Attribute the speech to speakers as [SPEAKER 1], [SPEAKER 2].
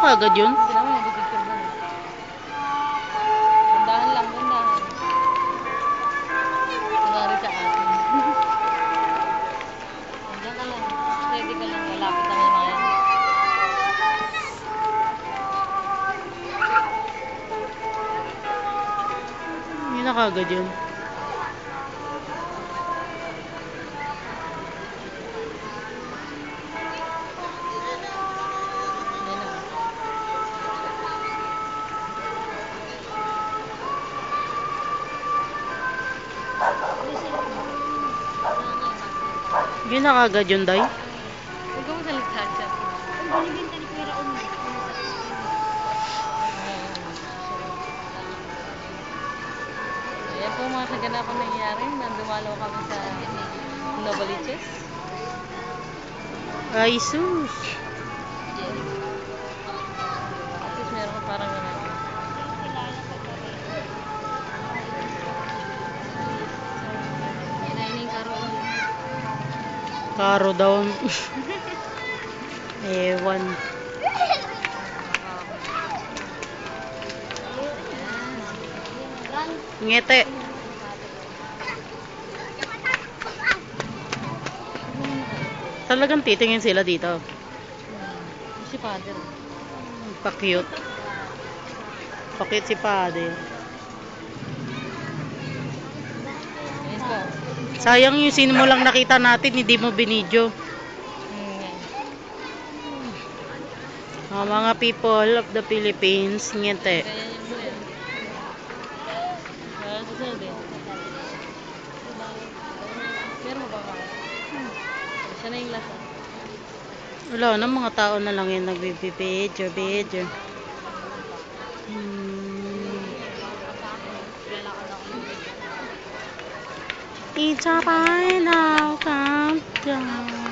[SPEAKER 1] kagad yun?
[SPEAKER 2] Hindi naman nag-picture doon. Gandahan lang, gandahan. Kunwari sa atin. Nandiyan ka lang. Steady ka lang. Lalapit naman yung mga yan.
[SPEAKER 1] Yun na kagad yun.
[SPEAKER 2] Yan na.
[SPEAKER 1] Yun na kagad yun, Day.
[SPEAKER 2] Huwag ka magsalita dyan. Ayan po mga kaganapan nangyayari. Nandumalaw kami sa Novaliches.
[SPEAKER 1] Ay, sus.
[SPEAKER 2] At least meron ko parang gano'n. Inaining karoon.
[SPEAKER 1] Karo down. Ewan. Ngete. Talagang titingin sila dito.
[SPEAKER 2] Si father.
[SPEAKER 1] Pa-cute. Pa-cute si Padre.
[SPEAKER 2] Ayun po.
[SPEAKER 1] Sayang yung sino mo lang nakita natin, hindi mo binidyo. Mga people of the Philippines, ngete.
[SPEAKER 2] Ganyan yun mo yan. Susunod eh. Meron mo ba kaya? Siya na yung last ah.
[SPEAKER 1] Wala na, mga tao na lang yan nagbibidyo. It's a final countdown.